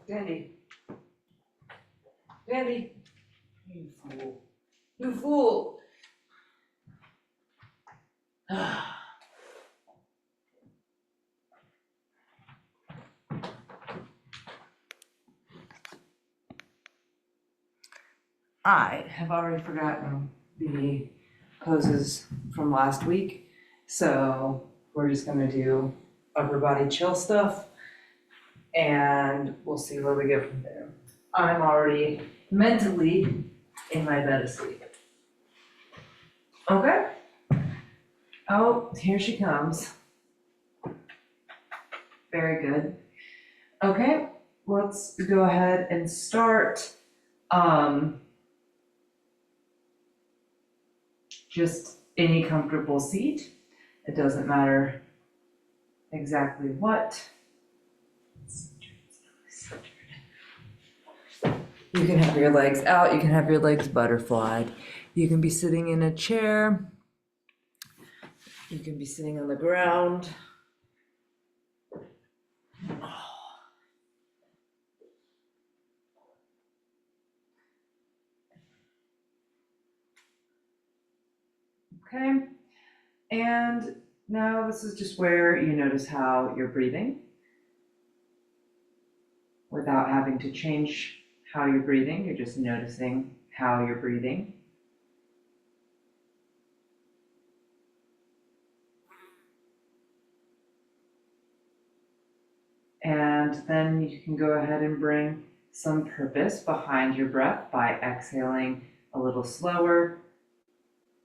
Dandy. Dandy. You fool. You fool. I have already forgotten the poses from last week, so we're just gonna do upper body chill stuff and we'll see where we go from there. I'm already mentally in my bed asleep. Okay. Oh, here she comes. Very good. Okay, let's go ahead and start. Just any comfortable seat. It doesn't matter exactly what. You can have your legs out, you can have your legs butterflied. You can be sitting in a chair. You can be sitting on the ground. Okay, and now this is just where you notice how you're breathing without having to change how you're breathing. You're just noticing how you're breathing. And then you can go ahead and bring some purpose behind your breath by exhaling a little slower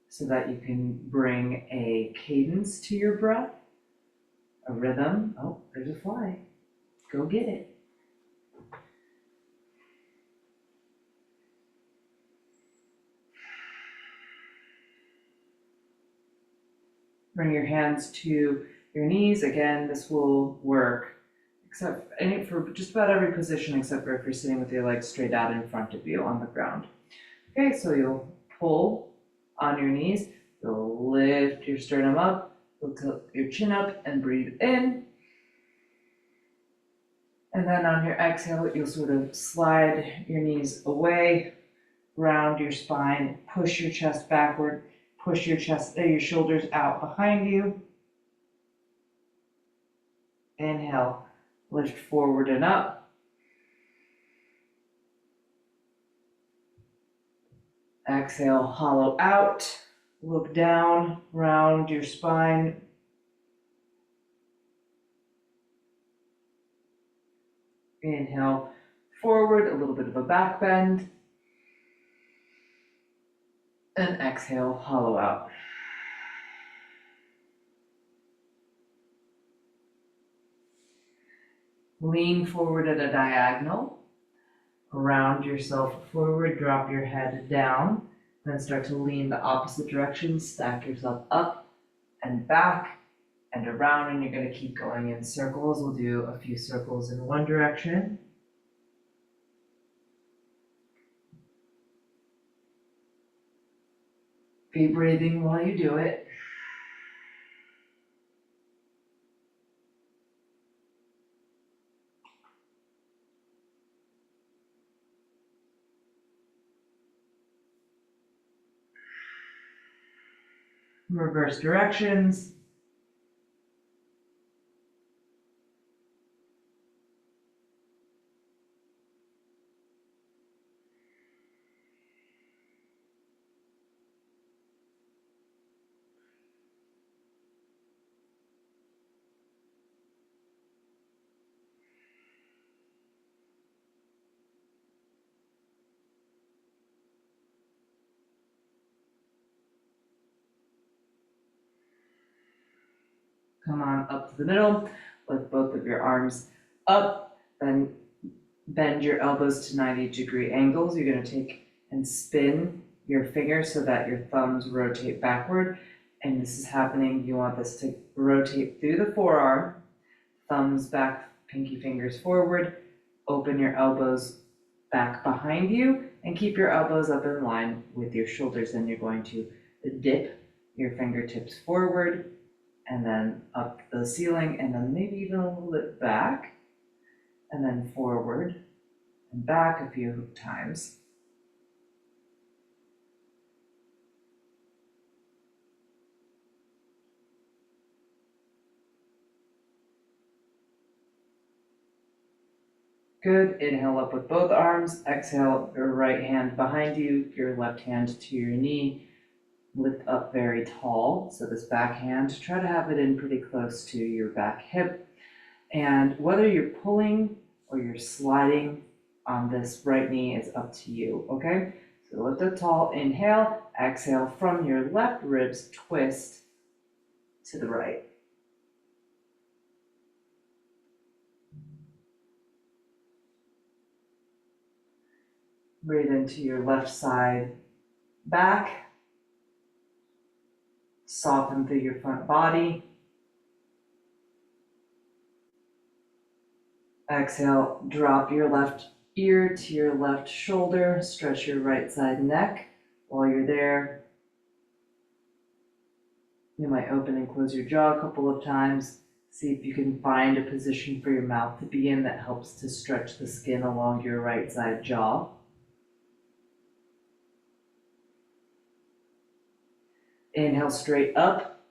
so that you can bring a cadence to your breath, a rhythm. Oh, there's a fly. Go get it. Bring your hands to your knees. Again, this will work for just about every position except for if you're sitting with your legs straight out in front of you on the ground. Okay, so you'll pull on your knees, you'll lift your sternum up, you'll tilt your chin up and breathe in. And then on your exhale, you'll sort of slide your knees away, round your spine, push your chest backward, push your shoulders out behind you. Inhale, lift forward and up. Exhale, hollow out, look down, round your spine. Inhale, forward, a little bit of a back bend. And exhale, hollow out. Lean forward at a diagonal. Round yourself forward, drop your head down, then start to lean the opposite direction, stack yourself up and back and around, and you're going to keep going in circles. We'll do a few circles in one direction. Be breathing while you do it. Reverse directions. Come on up to the middle, lift both of your arms up, then bend your elbows to 90-degree angles. You're gonna take and spin your fingers so that your thumbs rotate backward. And this is happening, you want this to rotate through the forearm, thumbs back, pinky fingers forward, open your elbows back behind you, and keep your elbows up in line with your shoulders. Then you're going to dip your fingertips forward, and then up the ceiling, and then maybe even a little bit back, and then forward and back a few times. Good. Inhale up with both arms. Exhale, your right hand behind you, your left hand to your knee. Lift up very tall. So this back hand, try to have it in pretty close to your back hip. And whether you're pulling or you're sliding on this right knee is up to you, okay? So lift up tall, inhale, exhale from your left ribs, twist to the right. Breathe into your left side back. Soften through your front body. Exhale, drop your left ear to your left shoulder. Stretch your right side neck. While you're there, you might open and close your jaw a couple of times. See if you can find a position for your mouth to be in that helps to stretch the skin along your right side jaw. Inhale straight up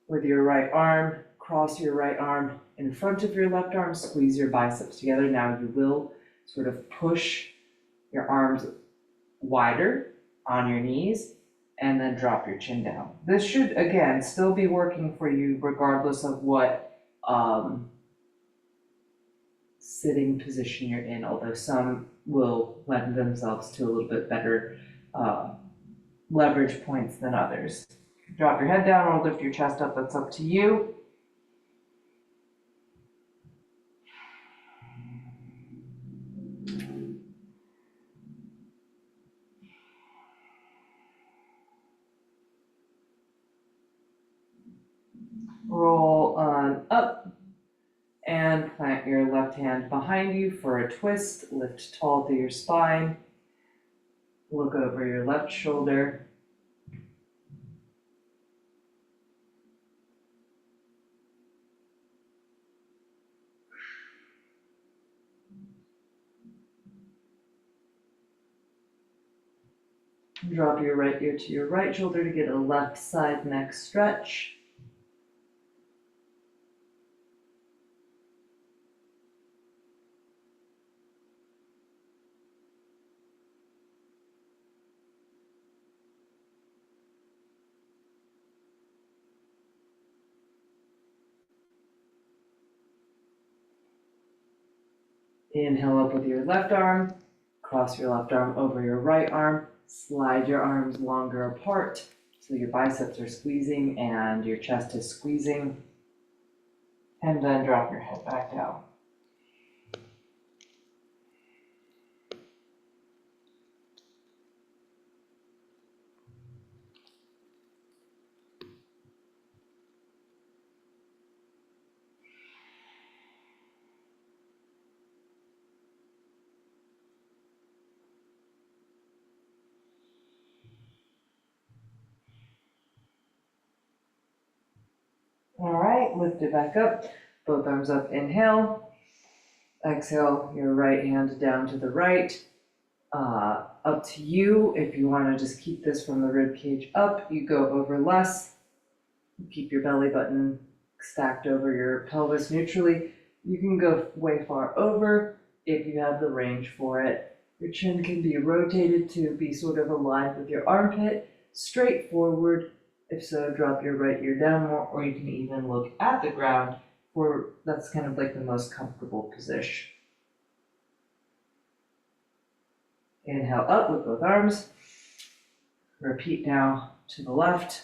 with your right arm. Cross your right arm in front of your left arm. Squeeze your biceps together. Now you will sort of push your arms wider on your knees and then drop your chin down. This should, again, still be working for you regardless of what sitting position you're in, although some will lend themselves to a little bit better leverage points than others. Drop your head down or lift your chest up, that's up to you. Roll on up and plant your left hand behind you for a twist. Lift tall through your spine. Look over your left shoulder. Drop your right ear to your right shoulder to get a left side neck stretch. Inhale up with your left arm. Cross your left arm over your right arm. Slide your arms longer apart so your biceps are squeezing and your chest is squeezing. And then drop your head back down. All right, lift it back up. Both arms up, inhale. Exhale, your right hand down to the right. Up to you. If you want to just keep this from the rib cage up, you go over less. Keep your belly button stacked over your pelvis neutrally. You can go way far over if you have the range for it. Your chin can be rotated to be sort of aligned with your armpit, straight forward. If so, drop your right ear down more, or you can even look at the ground, for that's kind of like the most comfortable position. Inhale up with both arms. Repeat now to the left.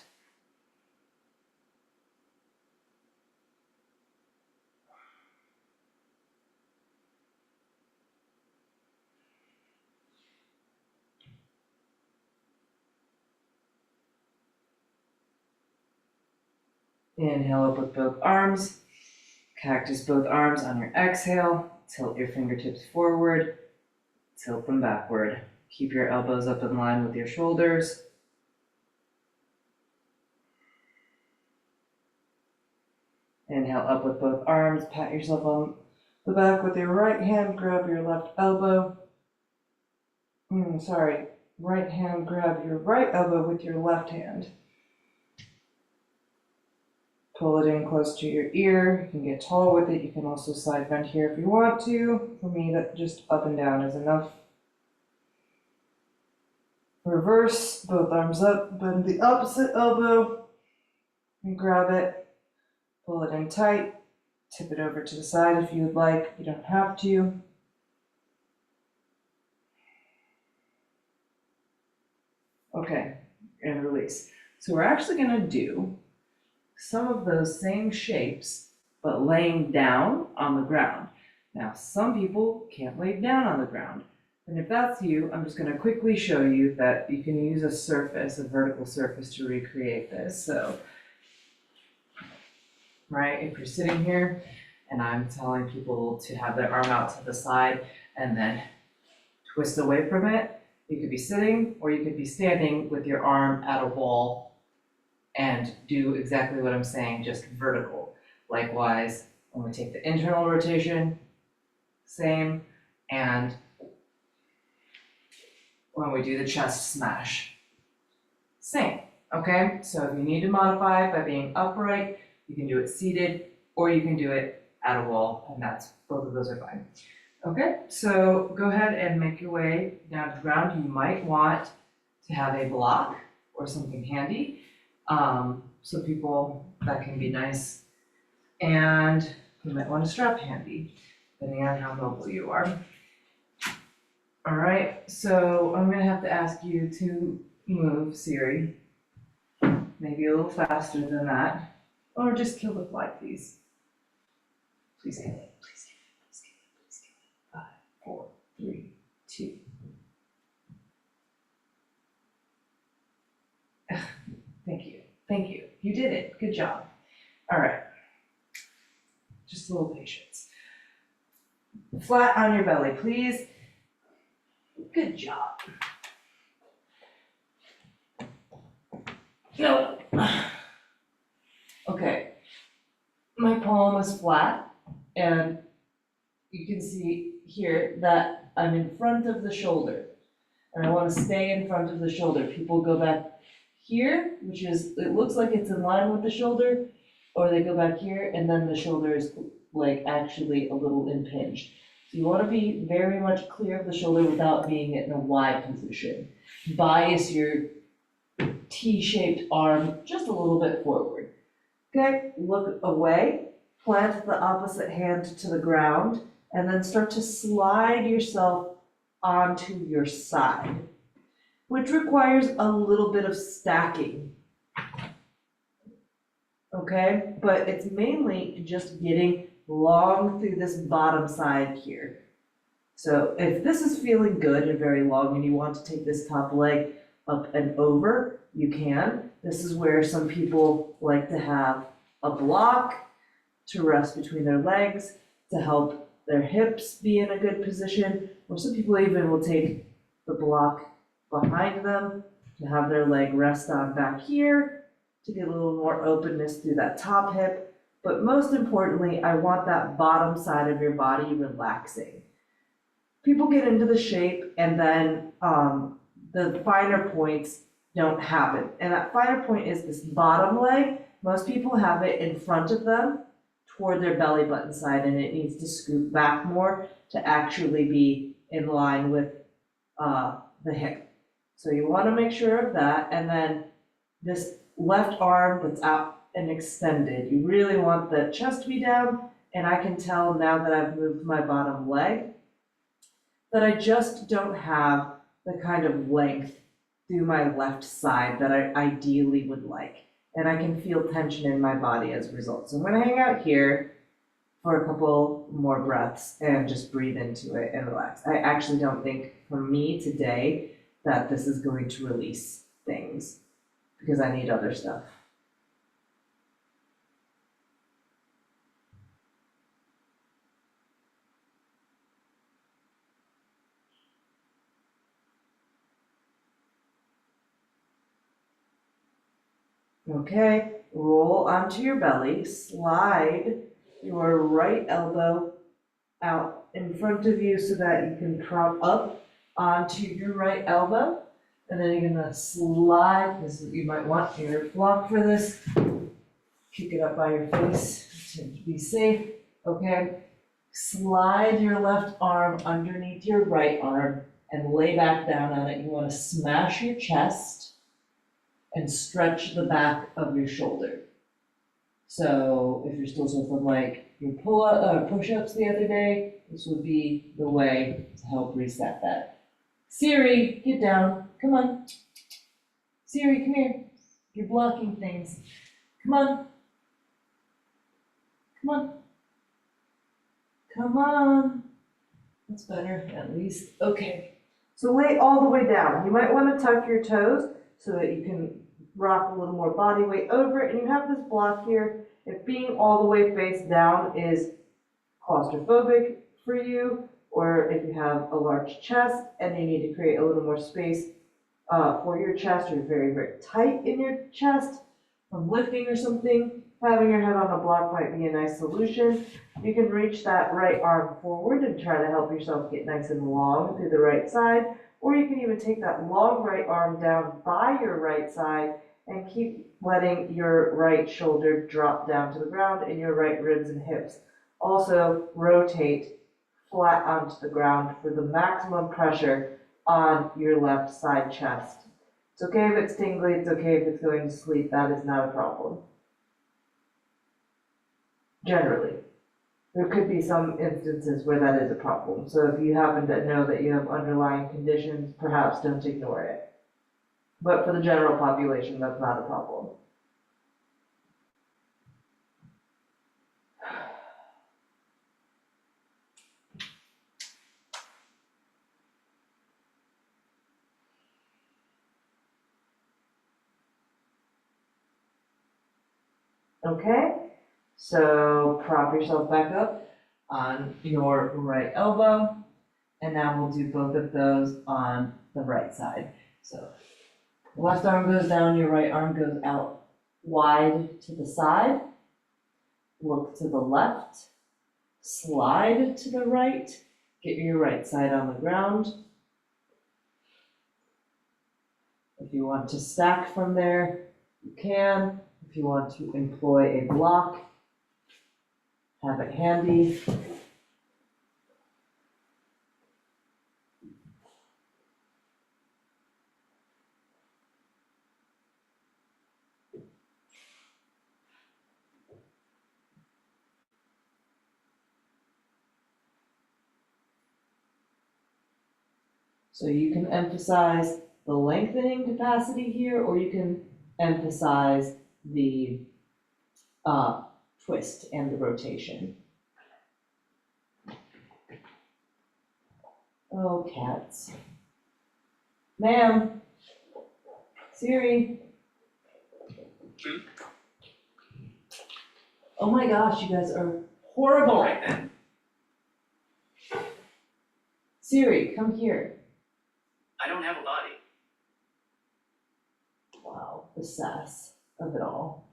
Inhale up with both arms. Cactus both arms on your exhale. Tilt your fingertips forward. Tilt them backward. Keep your elbows up in line with your shoulders. Inhale up with both arms. Pat yourself on the back with your right hand. Grab your left elbow. Right hand, grab your right elbow with your left hand. Pull it in close to your ear. You can get tall with it. You can also side bend here if you want to. For me, that just up and down is enough. Reverse, both arms up, bend the opposite elbow, and grab it. Pull it in tight. Tip it over to the side if you would like. You don't have to. Okay, and release. So we're actually going to do some of those same shapes, but laying down on the ground. Now, some people can't lay down on the ground. And if that's you, I'm just going to quickly show you that you can use a surface, a vertical surface, to recreate this. So, right, if you're sitting here and I'm telling people to have their arm out to the side and then twist away from it, you could be sitting or you could be standing with your arm at a wall and do exactly what I'm saying, just vertical. Likewise, when we take the internal rotation, same, and when we do the chest smash, same, okay? So if you need to modify by being upright, you can do it seated, or you can do it at a wall, and both of those are fine. Okay, so go ahead and make your way down to the ground. You might want to have a block or something handy. So people, that can be nice. And you might want a strap handy, depending on how mobile you are. All right, so I'm gonna have to ask you to move, Siri. Maybe a little faster than that. Or just kill the fly, please. Please kill it, please kill it, please kill it, please kill it. 5, 4, 3, 2. Thank you. You did it, good job. All right, just a little patience. Flat on your belly, please. Good job. No. Okay, my palm is flat, and you can see here that I'm in front of the shoulder, and I want to stay in front of the shoulder. People go back here, which is, it looks like it's in line with the shoulder, or they go back here, and then the shoulder is like actually a little impinged. So you want to be very much clear of the shoulder without being in a Y position. Bias your T-shaped arm just a little bit forward. Okay, look away, plant the opposite hand to the ground, and then start to slide yourself onto your side, which requires a little bit of stacking. Okay, but it's mainly just getting long through this bottom side here. So if this is feeling good and very long and you want to take this top leg up and over, you can. This is where some people like to have a block to rest between their legs to help their hips be in a good position, or some people even will take the block behind them to have their leg rest on back here to get a little more openness through that top hip. But most importantly, I want that bottom side of your body relaxing. People get into the shape and then the finer points don't happen. And that finer point is this bottom leg. Most people have it in front of them toward their belly button side, and it needs to scoot back more to actually be in line with the hip. So you want to make sure of that. And then this left arm that's out and extended, you really want the chest to be down. And I can tell now that I've moved my bottom leg that I just don't have the kind of length through my left side that I ideally would like. And I can feel tension in my body as a result. So I'm going to hang out here for a couple more breaths and just breathe into it and relax. I actually don't think for me today that this is going to release things because I need other stuff. Okay, roll onto your belly, slide your right elbow out in front of you so that you can prop up onto your right elbow. And then you're gonna slide, this is, you might want your block for this. Kick it up by your face to be safe, okay? Slide your left arm underneath your right arm and lay back down on it. You wanna smash your chest and stretch the back of your shoulder. So if you're still sore from like your push-ups the other day, this would be the way to help reset that. Siri, get down. Come on. Siri, come here. You're blocking things. Come on. Come on. Come on. That's better, at least. Okay. So lay all the way down. You might want to tuck your toes so that you can rock a little more body weight over it. And you have this block here. If being all the way face down is claustrophobic for you, or if you have a large chest and you need to create a little more space for your chest, or very, very tight in your chest from lifting or something, having your head on a block might be a nice solution. You can reach that right arm forward and try to help yourself get nice and long through the right side, or you can even take that long right arm down by your right side and keep letting your right shoulder drop down to the ground and your right ribs and hips. Also, rotate flat onto the ground for the maximum pressure on your left side chest. It's okay if it's tingly, it's okay if it's going to sleep, that is not a problem. Generally. There could be some instances where that is a problem, so if you happen to know that you have underlying conditions, perhaps don't ignore it. But for the general population, that's not a problem. Okay, so prop yourself back up on your right elbow, and now we'll do both of those on the right side. So left arm goes down, your right arm goes out wide to the side. Look to the left, slide to the right, get your right side on the ground. If you want to stack from there, you can. If you want to employ a block, have it handy. So you can emphasize the lengthening capacity here, or you can emphasize the twist and the rotation. Oh, cats. Ma'am. Siri. Oh my gosh, you guys are horrible. All right then. Siri, come here. I don't have a body. Wow, the sass of it all.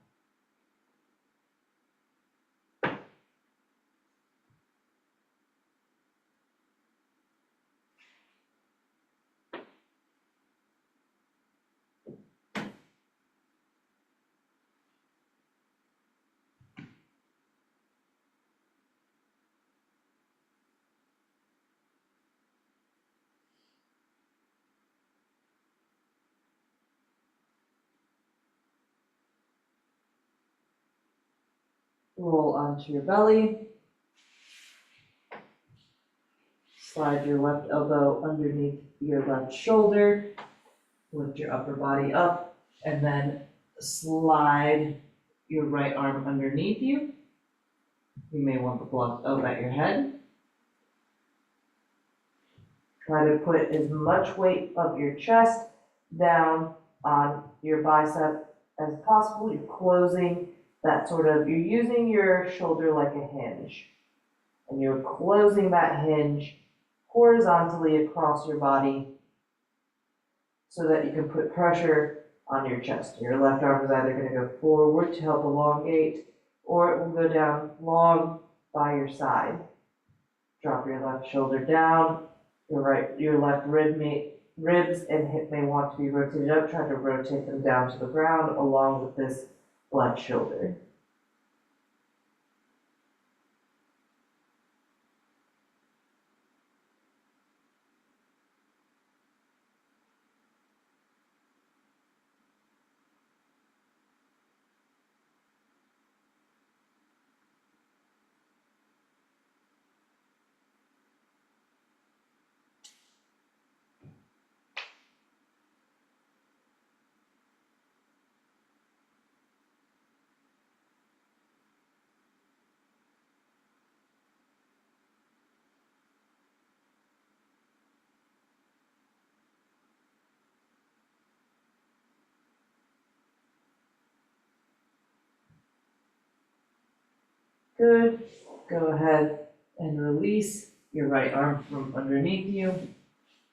Roll onto your belly. Slide your left elbow underneath your left shoulder. Lift your upper body up, and then slide your right arm underneath you. You may want the block out at your head. Try to put as much weight of your chest down on your bicep as possible. You're closing that you're using your shoulder like a hinge. And you're closing that hinge horizontally across your body so that you can put pressure on your chest. Your left arm is either gonna go forward to help elongate, or it will go down long by your side. Drop your left shoulder down, your left ribs and hip may want to be rotated up. Try to rotate them down to the ground along with this left shoulder. Good. Go ahead and release your right arm from underneath you.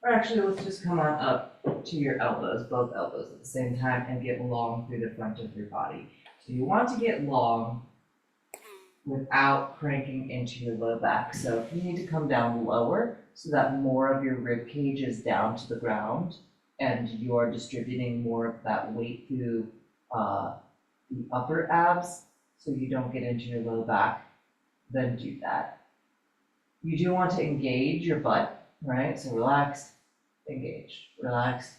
Or actually, let's just come on up to your elbows, both elbows at the same time, and get long through the front of your body. So you want to get long without cranking into your low back. So you need to come down lower so that more of your rib cage is down to the ground and you're distributing more of that weight through the upper abs so you don't get into your low back. Then do that. You do want to engage your butt, right? So relaxed, engaged, relaxed,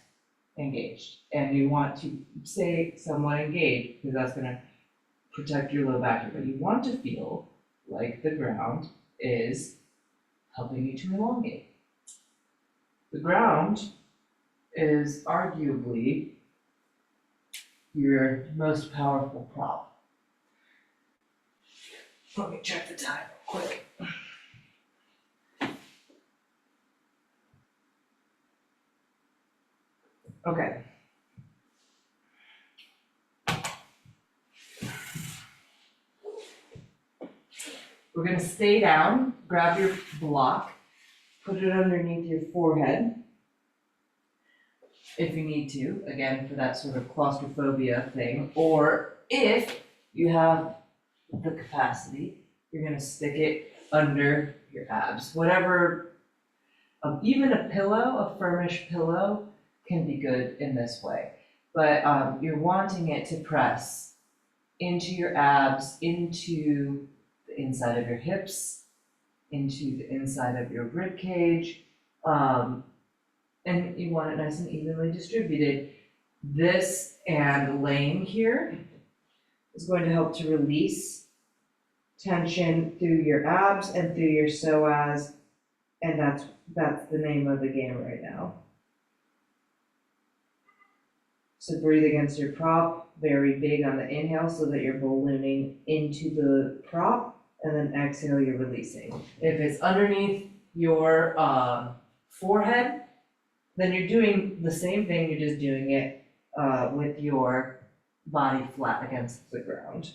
engaged. And you want to stay somewhat engaged because that's gonna protect your low back, but you want to feel like the ground is helping you to elongate. The ground is arguably your most powerful prop. Let me check the time real quick. Okay. We're gonna stay down, grab your block, put it underneath your forehead. If you need to, again, for that sort of claustrophobia thing, or if you have the capacity, you're gonna stick it under your abs. Whatever, even a pillow, a firmish pillow can be good in this way. But you're wanting it to press into your abs, into the inside of your hips, into the inside of your rib cage, and you want it nice and evenly distributed. This and laying here is going to help to release tension through your abs and through your psoas, and that's the name of the game right now. So breathe against your prop, very big on the inhale so that you're ballooning into the prop, and then exhale, you're releasing. If it's underneath your forehead, then you're doing the same thing, you're just doing it with your body flat against the ground.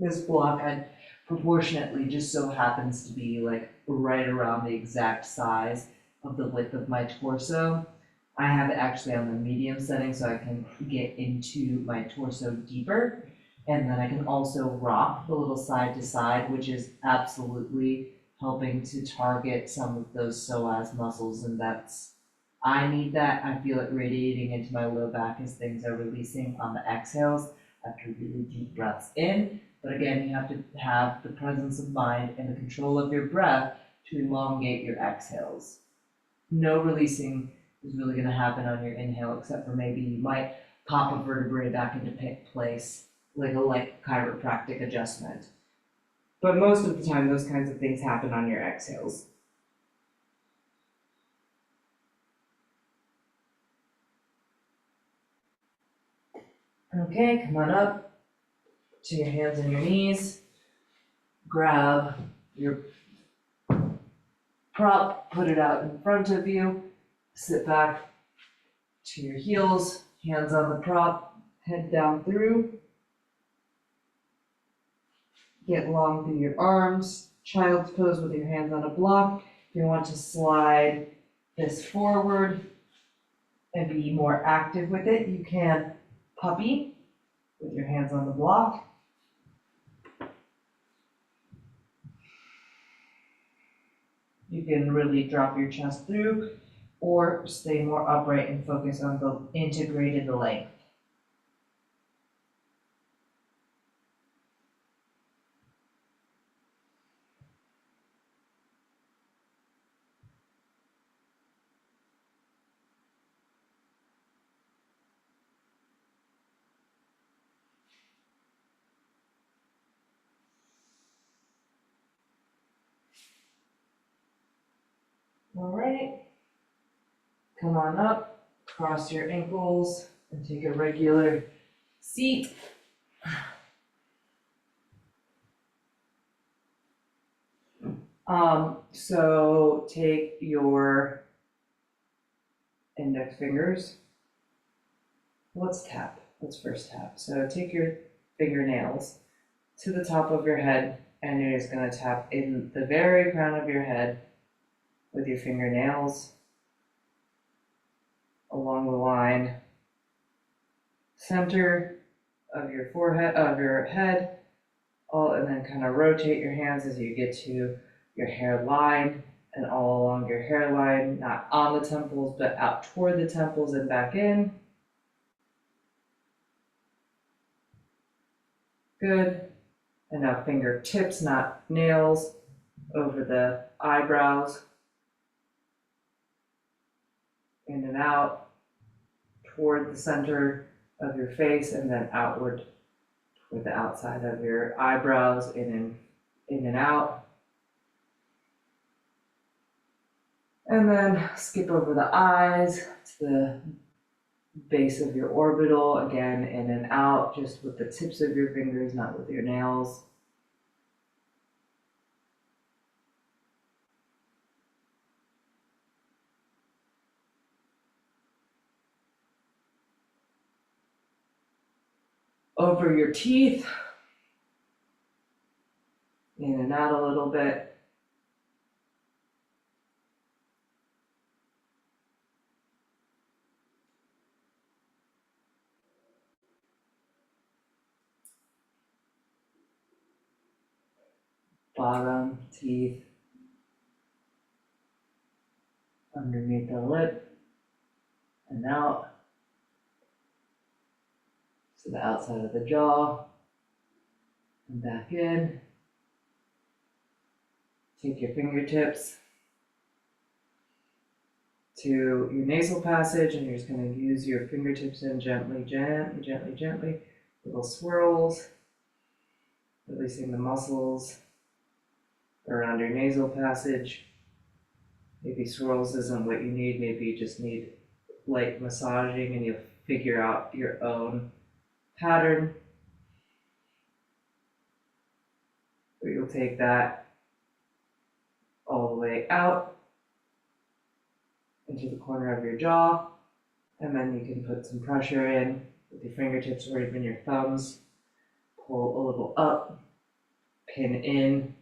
This block proportionately just so happens to be like right around the exact size of the width of my torso. I have it actually on the medium setting so I can get into my torso deeper. And then I can also rock a little side to side, which is absolutely helping to target some of those psoas muscles, and I need that. I feel it radiating into my low back as things are releasing on the exhales after really deep breaths in. But again, you have to have the presence of mind and the control of your breath to elongate your exhales. No releasing is really going to happen on your inhale, except for maybe you might pop a vertebrae back into place, like a chiropractic adjustment. But most of the time, those kinds of things happen on your exhales. Okay, come on up to your hands and your knees. Grab your prop, put it out in front of you. Sit back to your heels, hands on the prop, head down through. Get long through your arms. Child's pose with your hands on a block. If you want to slide this forward and be more active with it, you can puppy with your hands on the block. You can really drop your chest through or stay more upright and focus on the integrated length. All right, come on up, cross your ankles, and take a regular seat. So take your index fingers. Let's tap. Let's first tap. So take your fingernails to the top of your head, and you're just going to tap in the very crown of your head with your fingernails along the line, center of your forehead, of your head, and then kind of rotate your hands as you get to your hairline and all along your hairline, not on the temples, but out toward the temples and back in. Good. And now fingertips, not nails, over the eyebrows. In and out toward the center of your face and then outward toward the outside of your eyebrows, in and out. And then skip over the eyes to the base of your orbital, again in and out, just with the tips of your fingers, not with your nails. Over your teeth, in and out a little bit. Bottom teeth, underneath the lip, and out to the outside of the jaw, and back in. Take your fingertips to your nasal passage, and you're just going to use your fingertips in gently, little swirls, releasing the muscles around your nasal passage. Maybe swirls isn't what you need, maybe you just need light massaging and you'll figure out your own pattern. But you'll take that all the way out into the corner of your jaw, and then you can put some pressure in with your fingertips or even your thumbs. Pull a little up, pin in,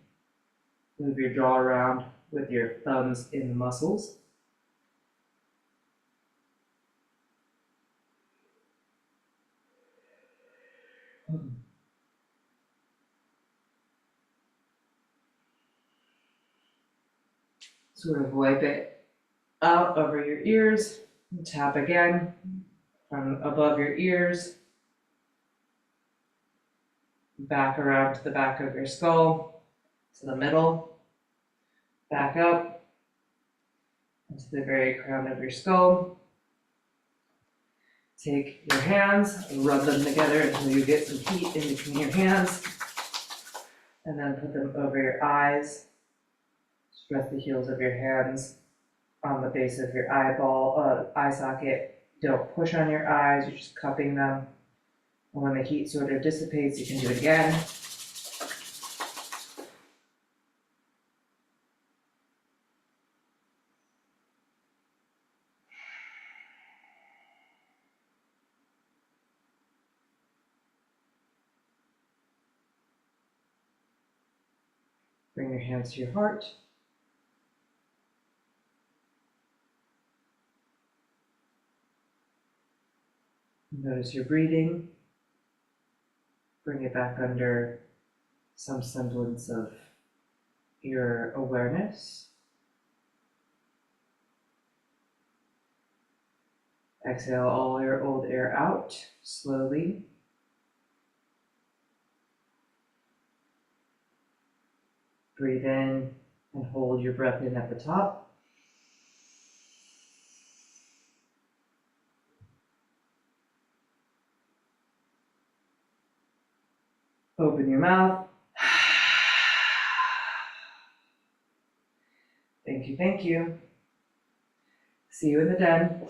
move your jaw around with your thumbs in the muscles. Sort of wipe it out over your ears, and tap again from above your ears, back around to the back of your skull, to the middle, back up, into the very crown of your skull. Take your hands, rub them together until you get some heat in between your hands, and then put them over your eyes. Rest the heels of your hands on the base of your eye socket. Don't push on your eyes, you're just cupping them. And when the heat sort of dissipates, you can do it again. Bring your hands to your heart. Notice your breathing. Bring it back under some semblance of your awareness. Exhale all your old air out slowly. Breathe in and hold your breath in at the top. Open your mouth. Thank you, thank you. See you in the den.